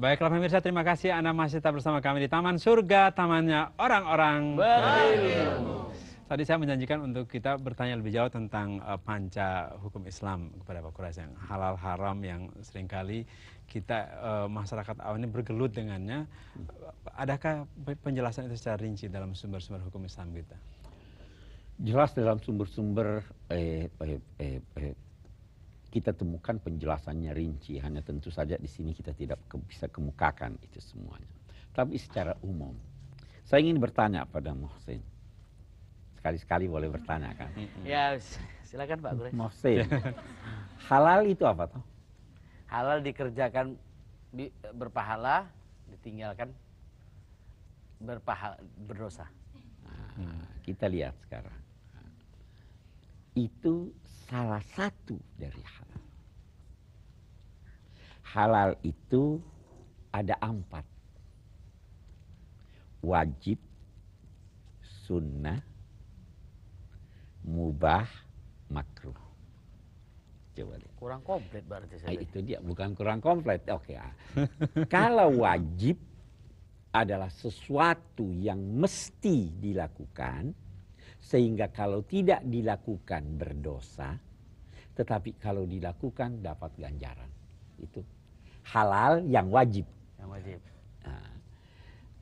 Baiklah pemirsa, terima kasih Anda masih tetap bersama kami di Taman Surga, tamannya orang-orang berilmu. Tadi saya menjanjikan untuk kita bertanya lebih jauh tentang panca hukum Islam kepada Pak Quraisy yang halal haram yang seringkali kita masyarakat awam ini bergelut dengannya. Adakah penjelasan itu secara rinci dalam sumber-sumber hukum Islam kita? Jelas dalam sumber-sumber kita temukan penjelasannya rinci, hanya tentu saja di sini kita tidak bisa kemukakan itu semuanya. Tapi secara umum, saya ingin bertanya pada Mohsin. Sekali-sekali boleh bertanya kan? Ya, silakan Pak Quraisy. Mohsin, halal itu apa toh? Halal dikerjakan berpahala, ditinggalkan berdosa. Nah, kita lihat sekarang. Itu salah satu dari halal. Halal itu ada 4. Wajib, sunnah, mubah, makruh. Coba lihat. Kurang komplit berarti saya. Itu dia, bukan kurang komplit. Oke. Kalau wajib adalah sesuatu yang mesti dilakukan, sehingga kalau tidak dilakukan berdosa, tetapi kalau dilakukan dapat ganjaran. Itu halal yang wajib. Yang wajib. Nah,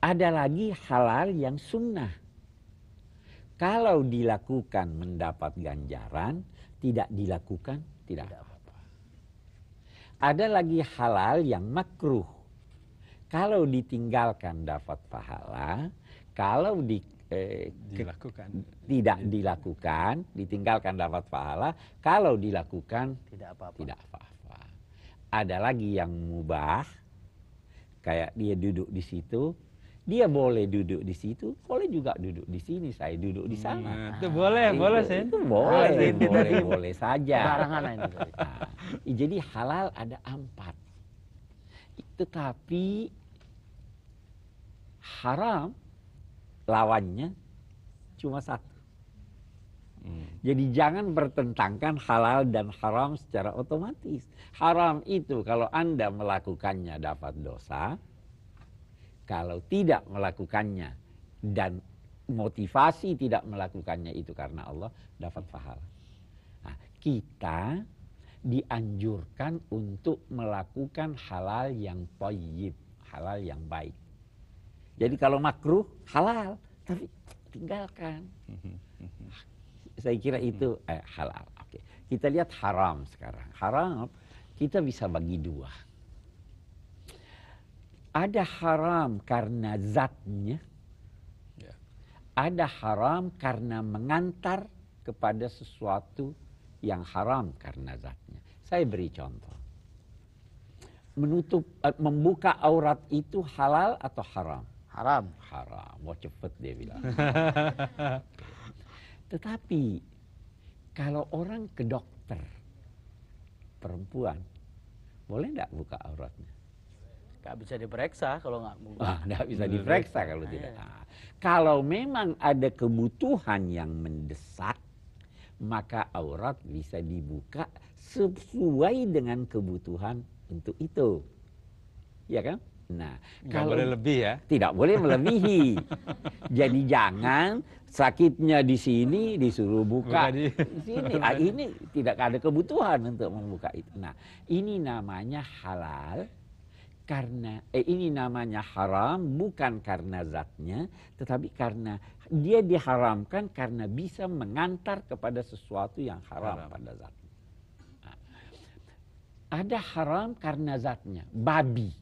ada lagi halal yang sunnah. Kalau dilakukan mendapat ganjaran, tidak dilakukan tidak apa-apa. Ada lagi halal yang makruh. Kalau ditinggalkan dapat pahala, kalau tidak dilakukan, ditinggalkan dapat pahala, kalau dilakukan tidak apa-apa. Ada lagi yang mubah, kayak dia duduk di situ, dia boleh duduk di situ, boleh juga duduk di sini, saya duduk di sana. Itu boleh, boleh sih. Itu boleh saja. Barangan ini. Nah, jadi halal ada 4. Tetapi haram lawannya cuma 1. Jadi jangan bertentangkan halal dan haram secara otomatis. Haram itu kalau Anda melakukannya dapat dosa. Kalau tidak melakukannya dan motivasi tidak melakukannya itu karena Allah, dapat pahala. Nah, kita dianjurkan untuk melakukan halal yang thayyib, halal yang baik. Jadi kalau makruh halal, tapi tinggalkan. Saya kira itu halal. Oke. Kita lihat haram sekarang. Haram kita bisa bagi 2. Ada haram karena zatnya, ada haram karena mengantar kepada sesuatu yang haram karena zatnya. Saya beri contoh. Membuka aurat itu halal atau haram? Haram. Haram. Mau cepet dia bilang. Tetapi kalau orang ke dokter perempuan, boleh enggak buka auratnya? Nggak bisa diperiksa kalau nggak buka. Nggak bisa diperiksa kalau tidak. Nah, kalau memang ada kebutuhan yang mendesak, maka aurat bisa dibuka sesuai dengan kebutuhan untuk itu. Ya kan? Nah, kalau boleh lebih ya. Tidak boleh melebihi. Jadi jangan sakitnya di sini disuruh buka di sini. Ini tidak ada kebutuhan untuk membuka itu. Nah, ini namanya halal. Karena ini namanya haram bukan karena zatnya, tetapi karena dia diharamkan karena bisa mengantar kepada sesuatu yang haram pada zatnya. Nah, ada haram karena zatnya, babi.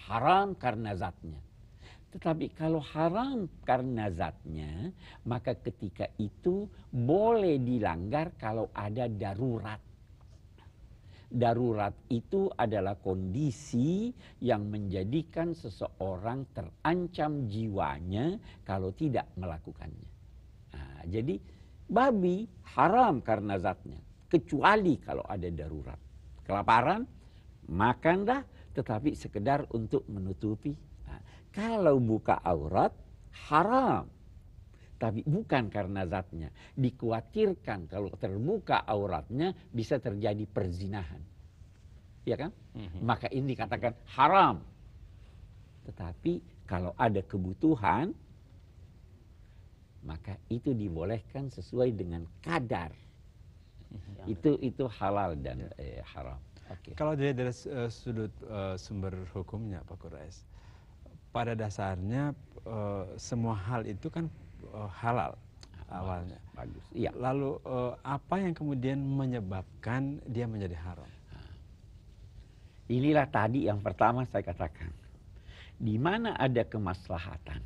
Haram karena zatnya. Tetapi kalau haram karena zatnya, maka ketika itu boleh dilanggar kalau ada darurat. Darurat itu adalah kondisi yang menjadikan seseorang terancam jiwanya kalau tidak melakukannya. Nah, jadi babi haram karena zatnya, kecuali kalau ada darurat. Kelaparan, makan dah, tetapi sekedar untuk menutupi. Nah, kalau buka aurat, haram. Tapi bukan karena zatnya. Dikhawatirkan kalau terbuka auratnya bisa terjadi perzinahan. ya kan? Maka ini dikatakan haram. Tetapi kalau ada kebutuhan, maka itu dibolehkan sesuai dengan kadar. Itu halal dan haram. Okay. Kalau dilihat dari sudut sumber hukumnya, Pak Quraish, pada dasarnya semua hal itu kan halal awalnya. Bagus. Iya. Lalu apa yang kemudian menyebabkan dia menjadi haram? Inilah tadi yang pertama saya katakan. Di mana ada kemaslahatan,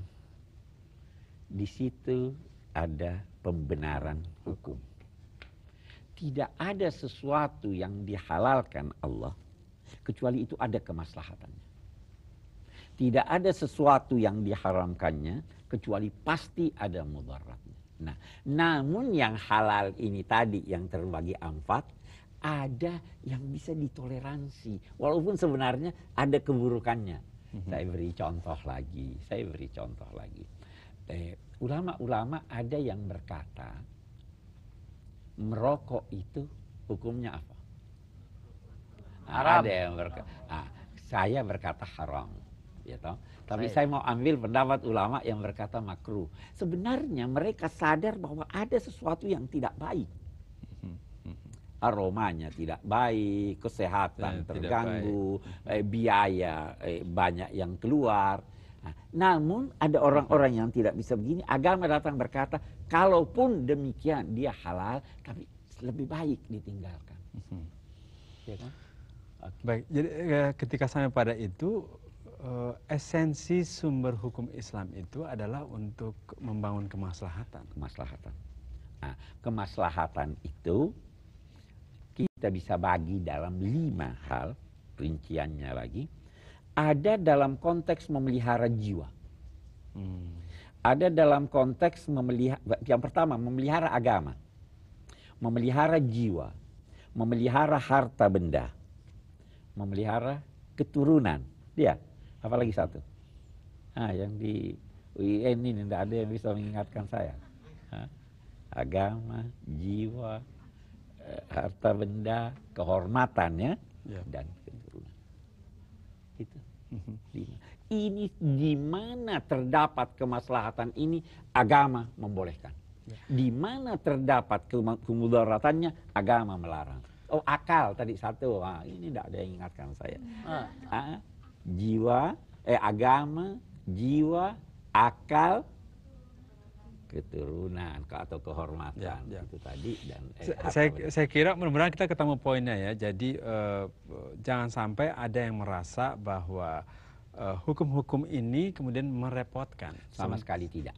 di situ ada pembenaran hukum. Tidak ada sesuatu yang dihalalkan Allah kecuali itu ada kemaslahatannya. Tidak ada sesuatu yang diharamkannya kecuali pasti ada mudaratnya. Nah, namun yang halal ini tadi yang terbagi empat, ada yang bisa ditoleransi walaupun sebenarnya ada keburukannya. Saya beri contoh lagi. Ulama-ulama ada yang berkata merokok itu hukumnya apa? Haram. Ada yang berkata, saya berkata haram, ya toh. Tapi saya mau ambil pendapat ulama yang berkata makruh. Sebenarnya mereka sadar bahwa ada sesuatu yang tidak baik. Aromanya tidak baik, kesehatan terganggu, biaya banyak yang keluar. Nah, namun ada orang-orang yang tidak bisa begini. Agama datang berkata, kalaupun demikian dia halal, tapi lebih baik ditinggalkan. Ya kan? Okay. Baik, jadi ketika sampai pada itu, esensi sumber hukum Islam itu adalah untuk membangun kemaslahatan. Nah, kemaslahatan itu kita bisa bagi dalam 5 hal, rinciannya lagi. Ada dalam konteks memelihara jiwa. Ada dalam konteks yang pertama memelihara agama, memelihara jiwa, memelihara harta benda, memelihara keturunan. Dia, apalagi satu. Yang di UIN ini tidak ada yang bisa mengingatkan saya. Agama, jiwa, harta benda, kehormatannya, dan keturunan. Itu. Ini di mana terdapat kemaslahatan ini agama membolehkan. Di mana terdapat kemudaratannya agama melarang. Oh, akal tadi satu. Ini tidak ada yang ingatkan saya. Jiwa, agama, jiwa, akal, keturunan atau kehormatan itu tadi dan saya kira mudah-mudahan kita ketemu poinnya ya. Jadi jangan sampai ada yang merasa bahwa hukum-hukum ini kemudian merepotkan. Sama sekali tidak.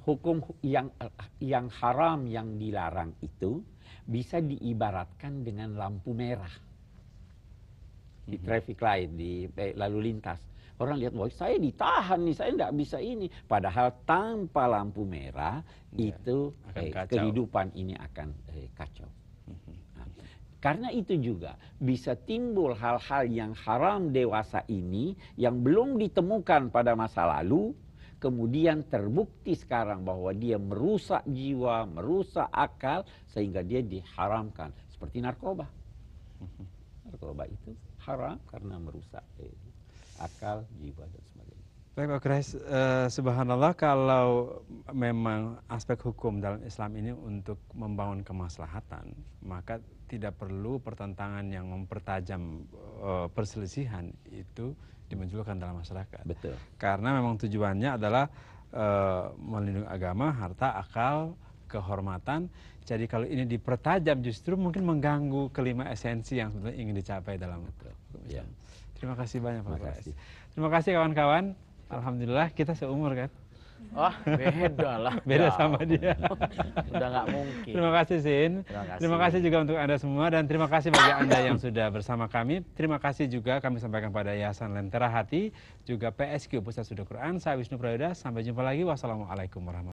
Hukum yang haram yang dilarang itu bisa diibaratkan dengan lampu merah di traffic light, di lalu lintas. Orang lihat, wah saya ditahan nih, saya tidak bisa ini. Padahal tanpa lampu merah itu kehidupan ini akan kacau. Karena itu juga bisa timbul hal-hal yang haram dewasa ini yang belum ditemukan pada masa lalu. Kemudian terbukti sekarang bahwa dia merusak jiwa, merusak akal, sehingga dia diharamkan. Seperti narkoba. Narkoba itu haram karena merusak akal, jiwa, dan sebagainya. Baik Pak Quraish, subhanallah kalau memang aspek hukum dalam Islam ini untuk membangun kemaslahatan, maka tidak perlu pertentangan yang mempertajam perselisihan itu dimunculkan dalam masyarakat. Betul. Karena memang tujuannya adalah melindungi agama, harta, akal, kehormatan. Jadi kalau ini dipertajam justru mungkin mengganggu kelima esensi yang sebenarnya ingin dicapai dalam hukum Islam. Terima kasih banyak Pak Quraish. Terima kasih kawan-kawan. Alhamdulillah kita seumur kan. Wah, beda lah. Beda sama dia. Udah nggak mungkin. Terima kasih Sin. Terima kasih juga untuk Anda semua dan terima kasih bagi Anda yang sudah bersama kami. Terima kasih juga kami sampaikan pada Yayasan Lentera Hati, juga PSQ Pusat Studi Quran. Saya Wisnu Prayoda. Sampai jumpa lagi. Wassalamualaikum warahmatullahi wabarakatuh.